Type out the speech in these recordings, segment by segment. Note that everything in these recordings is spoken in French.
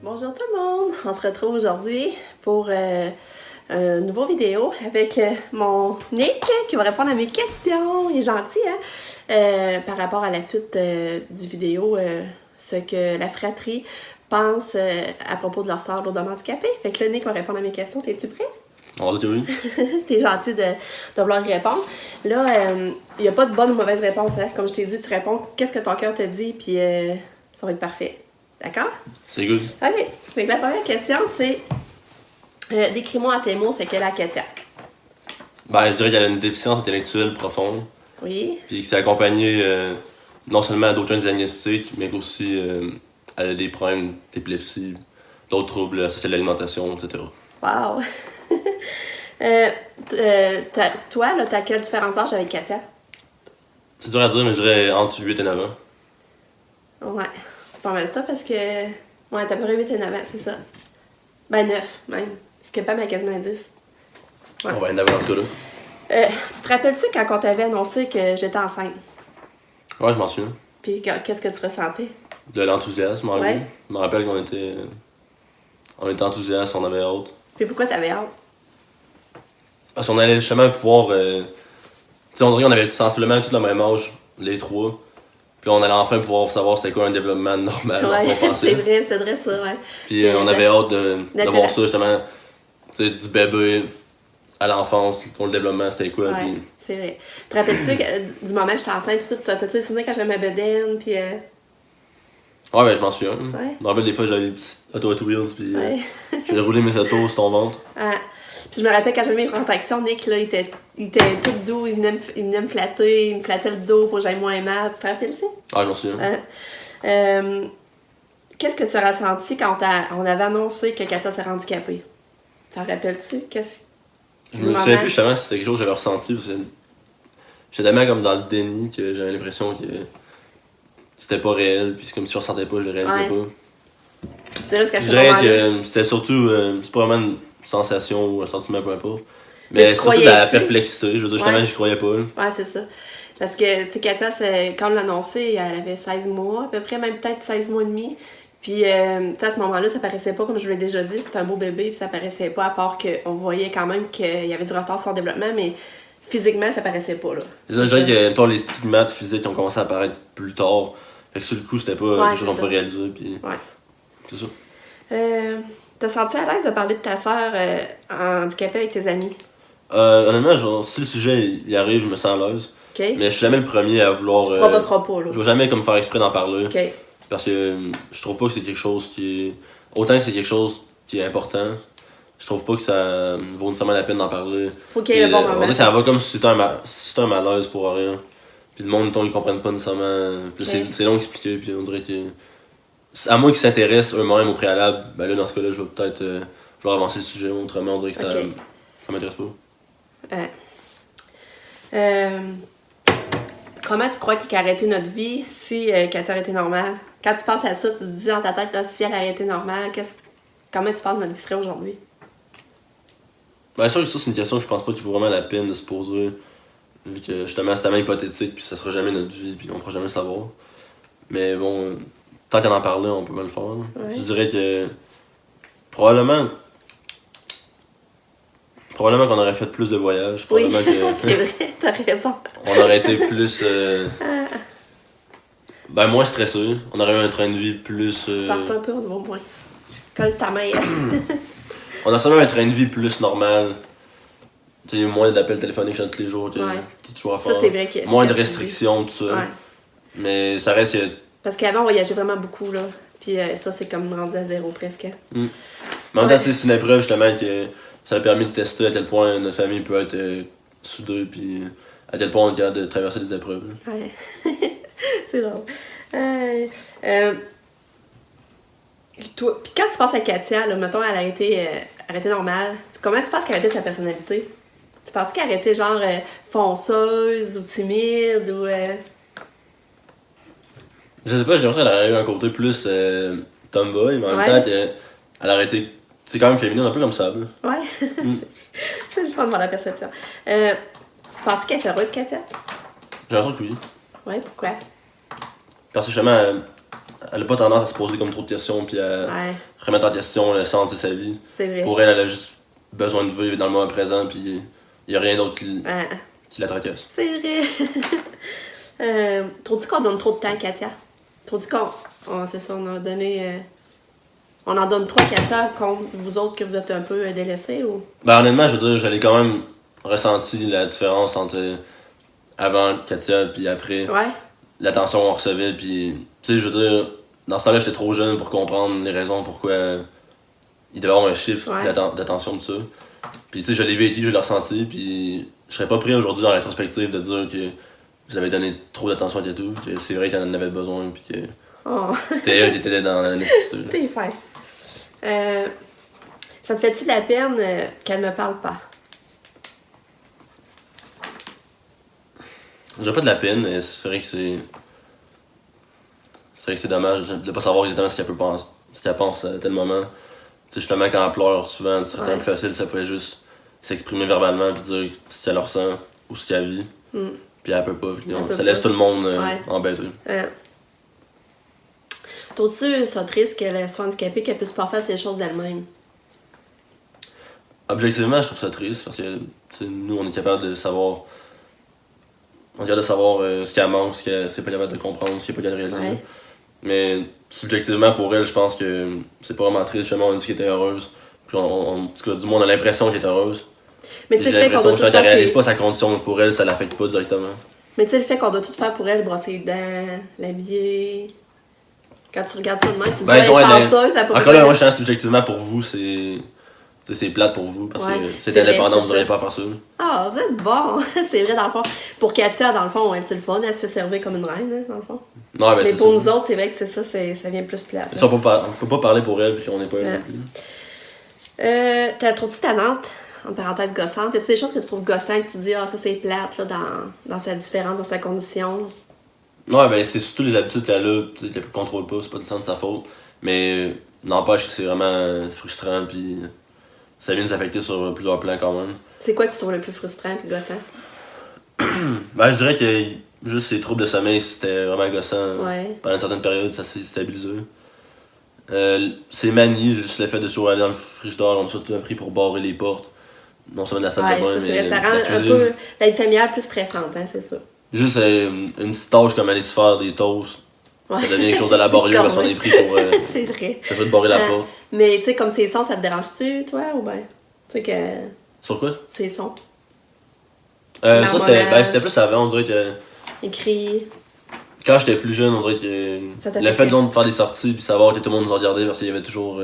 Bonjour tout le monde! On se retrouve aujourd'hui pour une nouvelle vidéo avec mon Nick qui va répondre à mes questions. Il est gentil, hein? Par rapport à la suite du vidéo, ce que la fratrie pense à propos de leur sœur lourdement handicapée. Fait que là, Nick va répondre à mes questions. T'es-tu prêt? On dit oui. T'es gentil de vouloir y répondre. Là, il n'y a pas de bonne ou mauvaise réponse, hein? Comme je t'ai dit, tu réponds qu'est-ce que ton cœur te dit, puis ça va être parfait. D'accord? C'est good. OK. Donc, la première question, c'est décris-moi à tes mots, c'est quelle la Katia? Ben, je dirais qu'elle a une déficience intellectuelle profonde. Oui. Puis que c'est accompagné non seulement d'autres diagnostics, mais qu'aussi elle a des problèmes d'épilepsie, d'autres troubles associés à l'alimentation, etc. Wow. Toi, là, t'as quelle différence d'âge avec Katia? C'est dur à dire, mais je dirais entre 8 et 9 ans. Ouais. C'est pas mal ça parce que. Ouais, t'as pas 8 et 9 ans, c'est ça. Ben 9 même. Parce que Pam a quasiment 10. Ouais. On va 9 ans dans ce cas-là. Tu te rappelles-tu quand on t'avait annoncé que j'étais enceinte? Ouais, je m'en souviens. Puis qu'est-ce que tu ressentais? De l'enthousiasme, en Ouais. gros. Je me rappelle qu'on était. On était enthousiastes, on avait hâte. Puis pourquoi t'avais hâte? Parce qu'on allait justement pouvoir. Tu sais, on avait sensiblement tout le même âge, les trois. Puis on allait enfin pouvoir savoir c'était quoi un développement normal, Ouais, on pensait. c'est vrai ça, ouais. Puis on avait hâte de voir ça, justement, tu sais, du bébé à l'enfance, pour le développement, c'était quoi. Ouais, puis... c'est vrai. Te rappelles-tu que du moment où j'étais enceinte, tout ça, t'as-tu des souvenirs quand j'avais ma bedaine, puis... Ouais, ben je m'en souviens. Ouais. Je me rappelle des fois, j'avais des petits auto Hot Wheels, puis Ouais. je faisais rouler mes autos sur ton ventre. Ah. Puis je me rappelle quand j'avais mes contractions, Nick, là, il était tout doux, il venait me flatter, il me flattait le dos pour que j'aille moins mal. Tu te rappelles-tu? Ah, je m'en souviens. Qu'est-ce que tu as ressenti quand on avait annoncé que Katia s'est handicapée? T'en rappelles-tu? Je me souviens plus justement si c'était quelque chose que j'avais ressenti, parce que j'étais tellement comme dans le déni que j'avais l'impression que c'était pas réel, puis c'est comme si je ressentais pas, je le réalisais pas. C'est juste qu'à ce Je dirais moment-là... que c'était surtout, c'est pas vraiment une sensation ou un sentiment, peu importe. Mais tu surtout de la croyais-tu? perplexité, je veux dire, justement, j'y croyais pas. Là. Ouais, c'est ça. Parce que, tu sais, Katia, quand on l'a annoncé, elle avait 16 mois, à peu près, même peut-être 16 mois et demi. Puis, tu sais, à ce moment-là, ça paraissait pas, comme je vous l'ai déjà dit, c'était un beau bébé, puis ça paraissait pas, à part qu'on voyait quand même qu'il y avait du retard sur son développement, mais physiquement, ça paraissait pas, là. Je dirais que mettons, les stigmates physiques ont commencé à apparaître plus tard. Fait que sur le coup, c'était pas quelque chose qu'on pouvait réaliser, puis... Ouais. C'est ça. T'as senti à l'aise de parler de ta sœur handicapée avec tes amis? Honnêtement, genre, si le sujet il arrive, je me sens à l'aise. OK. Mais je suis jamais le premier à vouloir... Tu provoqueras pas, là. Je vais jamais comme faire exprès d'en parler. OK. Parce que je trouve pas que c'est quelque chose qui est... Autant que c'est quelque chose qui est important, je trouve pas que ça vaut nécessairement la peine d'en parler. Faut qu'il y ait le bon moment. On dit ça va comme si c'était un malaise pour rien. Puis le monde, mettons, ils comprennent pas nécessairement. Puis c'est long à expliquer, puis on dirait que... À moins qu'ils s'intéressent eux-mêmes au préalable, ben là, dans ce cas-là, je vais peut-être vouloir avancer le sujet. Autrement, on dirait que ça m'intéresse pas. Comment tu crois qu'il a arrêté notre vie si Katia aurait été normale? Quand tu penses à ça, tu te dis dans ta tête, là, si elle aurait été normale, comment tu penses que notre vie serait aujourd'hui? Ben, sûr que ça, c'est une question que je pense pas qu'il vaut vraiment la peine de se poser. Vu que justement, c'est tellement hypothétique, puis ça sera jamais notre vie, puis on pourra jamais le savoir. Mais bon, tant qu'en parler, on peut mal le faire. Ouais. Je dirais que probablement qu'on aurait fait plus de voyages. Oui, Que, c'est vrai, t'as raison. on aurait été plus... ben, moins stressé. On aurait eu un train de vie plus... T'en fais un peu au niveau moins. Colle ta main. On a sûrement un train de vie plus normal. Tu sais, moins d'appels téléphoniques tous les jours. Qui toujours à faire. Ça, c'est vrai que... Moins de restrictions, tout ça. Ouais. Mais ça reste que... Parce qu'avant, on voyageait vraiment beaucoup, là. Puis ça, c'est comme rendu à zéro, presque. Mais en même temps, c'est une épreuve, justement, que ça a permis de tester à quel point notre famille peut être soudée, puis à quel point on est capable de traverser des épreuves. Ouais. C'est drôle. Toi, puis quand tu penses à Katia, là, mettons, elle a été normale, comment tu penses qu'elle a été sa personnalité? Tu penses qu'elle a été genre fonceuse ou timide ou... Je sais pas, j'ai l'impression qu'elle aurait eu un côté plus tomboy, mais en même temps, elle aurait été... C'est quand même féminine, un peu comme ça. Là. Ouais, c'est le fun de voir la perception. Tu penses qu'elle est heureuse, Katia? J'ai l'impression que oui. Ouais, pourquoi? Parce que justement, elle a pas tendance à se poser comme trop de questions puis à Ouais, remettre en question le sens de sa vie. c'est vrai. Pour elle, elle a juste besoin de vivre dans le moment présent puis il y a rien d'autre Ouais, qui la tracasse. c'est vrai. Trouves-tu qu'on donne trop de temps à Katia? Trouves-tu qu'on... c'est ça, on a donné... on en donne trop à Katia contre vous autres que vous êtes un peu délaissés ou... Ben honnêtement, je veux dire, j'avais quand même ressenti la différence entre avant Katia puis après. Ouais, L'attention qu'on recevait puis tu sais, je veux dire, dans ce temps-là, j'étais trop jeune pour comprendre les raisons pourquoi il devait y avoir un chiffre Ouais. d'attention de ça. Puis tu sais, je l'ai vécu, je l'ai ressenti puis je serais pas prêt aujourd'hui en rétrospective de dire que j'avais donné trop d'attention à Katou, que c'est vrai qu'elle en avait besoin puis que oh. c'était elle qui était dans la nécessité. T'es fin. Ça te fait-tu de la peine qu'elle ne parle pas? J'ai pas de la peine, mais c'est vrai que c'est dommage de pas savoir exactement ce qu'elle pense à tel moment. Tu sais, justement, quand elle pleure, souvent, c'est Ouais. plus facile, ça pouvait juste s'exprimer verbalement puis dire ce qu'elle ressent ou ce qu'elle vit. Mm. Puis elle peut pas. peut Ça laisse pas. tout le monde Ouais. embêté. Trouves-tu ça triste qu'elle soit handicapée, qu'elle puisse pas faire ces choses d'elle-même? Objectivement, je trouve ça triste parce que tu sais, nous, on est capable de savoir. On est capable de savoir ce qu'elle manque, ce qu'elle est pas capable de comprendre, ce qu'elle est pas capable de réaliser. Ouais. Mais subjectivement, pour elle, je pense que c'est pas vraiment triste. Justement, on dit qu'elle était heureuse. Puis en tout cas, du moins, on a l'impression qu'elle est heureuse. Mais tu sais, J'ai le fait qu'on l'impression doit que tout quand elle faire réalise ses... pas sa condition pour elle, ça l'affecte pas directement. Mais tu sais, le fait qu'on doit tout faire pour elle, brosser les dents, l'habiller... Quand tu regardes ça de même, tu te Ben, dis, elle est ouais, chanceuse, ça peut encore là, moi, je pense subjectivement pour vous, c'est. Tu sais, c'est plate pour vous parce Ouais, que c'est c'est vrai, indépendant, c'est vous n'auriez ça. pas à faire ça. Ah, vous êtes bon! C'est vrai, dans le fond. Pour Katia, dans le fond, elle, c'est le fun, elle se fait servir comme une reine, hein, dans le fond. Non, ben, Mais c'est pour ça. nous autres, c'est vrai que c'est ça, ça vient plus plate. Ça, on peut pas parler pour elle puis qu'on n'est pas elle Ouais. non plus. T'as trouvé-tu tannante, en parenthèse gossante? Y'a-tu des choses que tu trouves gossantes que tu te dis, ah, ça c'est plate, là, dans sa différence, dans sa condition? Ouais, ben, c'est surtout les habitudes qu'elle a, tu sais, qu'elle contrôle pas, c'est pas du sens de sa faute. Mais n'empêche que c'est vraiment frustrant puis ça vient nous affecter sur plusieurs plans quand même. C'est quoi que tu trouves le plus frustrant et gossant? Ben, je dirais que juste ces troubles de sommeil, c'était vraiment gossant. Ouais. Pendant une certaine période, ça s'est stabilisé. C'est manies, juste le fait de toujours aller dans le frigidaire, on a surtout appris pour barrer les portes. Non seulement de la salle Ouais, de bain, ça, c'est mais vrai, ça de rend la un cuisine. peu la vie familiale plus stressante, hein, c'est ça. Juste une petite tâche comme aller se faire des toasts. Ouais. Ça devient quelque chose de laborieux parce qu'on est pris pour. C'est vrai. Ça fait de barrer la Ah. porte. Mais tu sais, comme ces sons, ça te dérange-tu, toi, ou ben? Tu sais que Sur quoi? ces sons, Ça, c'était Marmonnage. plus avant, on dirait que. écrits, Quand j'étais plus jeune, on dirait que. Ça Le t'affectait? fait de faire des sorties puis savoir que tout le monde nous regardait parce qu'il y avait toujours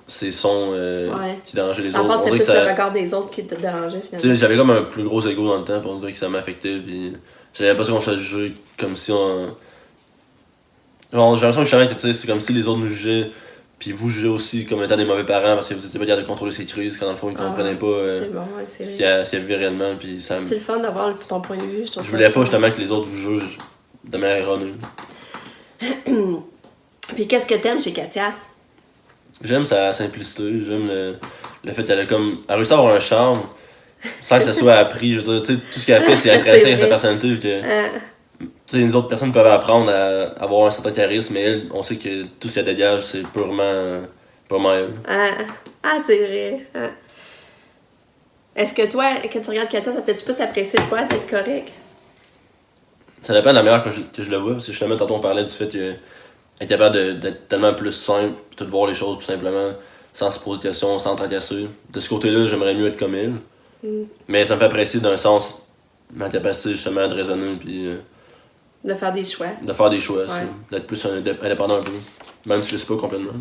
ces sons Ouais. qui dérangeaient les dans le autres. fond, On c'était dirait que plus le ça. regard des autres qui te dérangeait, Tu sais, finalement. j'avais comme un plus gros ego dans le temps, puis on dirait que ça m'affectait, puis j'avais l'impression qu'on se jugeait comme si on. Genre, j'ai l'impression que tu sais, c'est comme si les autres nous jugeaient, puis vous jugez aussi comme étant des mauvais parents parce que vous étiez pas capable de contrôler ses crises, quand dans le fond ils Ah, comprenaient pas C'est bon, ouais, c'est ce vrai. qu'il y avait réellement, puis ça. C'est le fun d'avoir ton point de vue, je trouve Je ça voulais le pas fun. justement que les autres vous jugent de manière erronée. Puis qu'est-ce que t'aimes chez Katia? J'aime sa simplicité, j'aime le fait qu'elle a comme. Elle a réussi à avoir un charme sans que ça soit appris. Je veux dire, tu sais, tout ce qu'elle a fait, c'est intrinsèque à sa vrai. personnalité. Que, tu sais, les autres personnes peuvent apprendre à avoir un certain charisme, mais elle, on sait que tout ce qu'elle dégage, c'est purement elle. C'est vrai. Ah. Est-ce que toi, quand tu regardes Katia, ça te fait-tu plus apprécier toi d'être correct? Ça dépend de la manière que je le vois, parce que justement, tantôt on parlait du fait qu'elle est capable d'être tellement plus simple, de voir les choses tout simplement, sans se poser de questions, sans tracasser. De ce côté-là, j'aimerais mieux être comme elle. Mais ça me fait apprécier d'un sens ma capacité justement de raisonner puis De faire des choix. de faire des choix, Ouais. ça. D'être plus indépendant un peu. Même si je le sais pas complètement.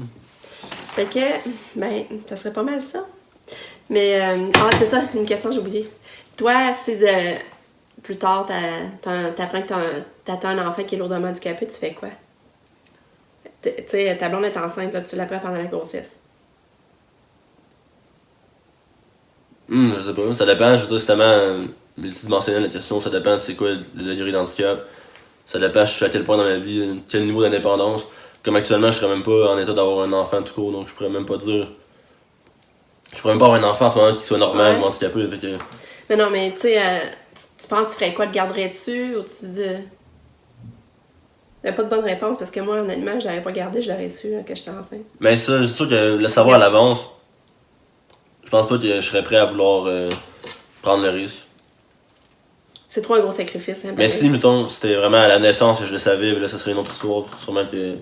Fait que, ben, ça serait pas mal ça. Mais, c'est ça, une question, j'ai oublié. Toi, si plus tard, t'apprends que t'attends un enfant qui est lourdement handicapé, tu fais quoi? Tu sais, ta blonde est enceinte, là, puis tu l'apprends pendant la grossesse. Je sais pas, ça dépend, je veux dire, c'est tellement multidimensionnel la question, ça dépend de c'est quoi le degré d'handicap. Ça dépend je suis à quel point dans ma vie, quel niveau d'indépendance. Comme actuellement, je serais même pas en état d'avoir un enfant tout court, donc je pourrais même pas dire. Je pourrais même pas avoir un enfant en ce moment qui soit normal Ouais. ou handicapé. Fait que, Mais non, mais tu sais, tu penses que tu ferais quoi? Le garderais-tu? Ou tu dis... Il n'y a pas de bonne réponse parce que moi, honnêtement, je l'aurais pas gardé, je l'aurais su que j'étais enceinte. Mais ça, c'est sûr que le savoir à l'avance, je pense pas que je serais prêt à vouloir prendre le risque. C'est trop un gros sacrifice. Hein, mais si, mettons, c'était vraiment à la naissance que je le savais, là, ça serait une autre histoire. Sûrement que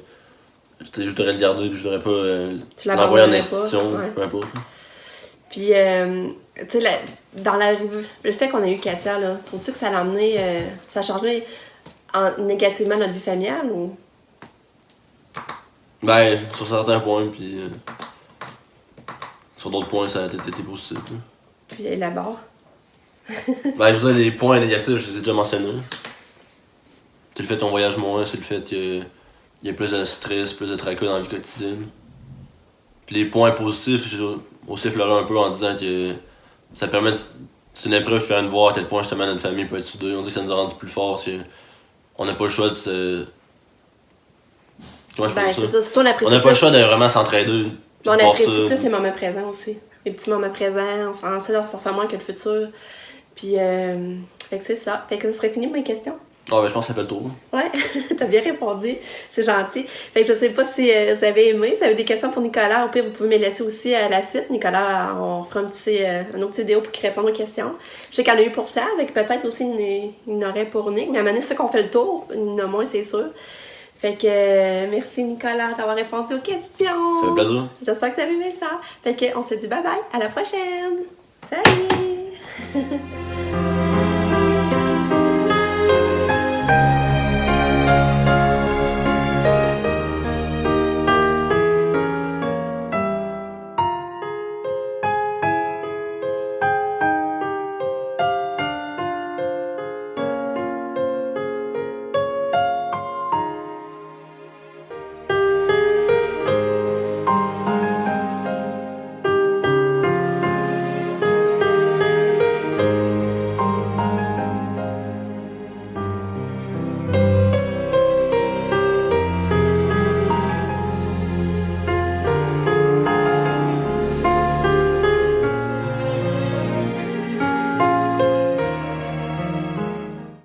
je devrais le garder, puis je devrais pas l'envoyer en institution, peu importe. Puis, tu sais, le fait qu'on ait eu Katia, là, trouves-tu que ça l'a amené, ça a changé négativement notre vie familiale ou? Ben, sur certains points, puis sur d'autres points, ça a été positif. Hein. Puis élabore. Ben, je veux dire, les points négatifs, je les ai déjà mentionnés. C'est le fait qu'on voyage moins, c'est le fait qu'il y a plus de stress, plus de tracas dans la vie quotidienne. Puis les points positifs, j'ai aussi effleuré un peu en disant que ça permet c'est une épreuve qui permet de voir à quel point justement notre famille peut être soudée. On dit que ça nous a rendu plus forts parce qu'on n'a pas le choix de se. Comment je peux dire ça? C'est toi, on n'a pas le choix de vraiment s'entraider. On apprécie plus les moments présents aussi. Les petits moments présents, on essaie de s'en faire moins que le futur. Puis, fait que c'est ça. Fait que ça serait fini ma question. Ah, ben je pense que ça fait le tour. Ouais, t'as bien répondu. C'est gentil. Fait que je sais pas si vous avez aimé. Si vous avez des questions pour Nicolas, au pire, vous pouvez me les laisser aussi à la suite. Nicolas, on fera une autre vidéo pour qu'il réponde aux questions. Je sais qu'il y en a eu pour ça, avec peut-être aussi une aurait pour Nick. Mais à un moment donné, c'est ça qu'on fait le tour. Il y en a moins, c'est sûr. Fait que merci Nicolas d'avoir répondu aux questions. Ça fait plaisir. J'espère que vous avez aimé ça. Fait que on se dit bye bye. À la prochaine. Salut!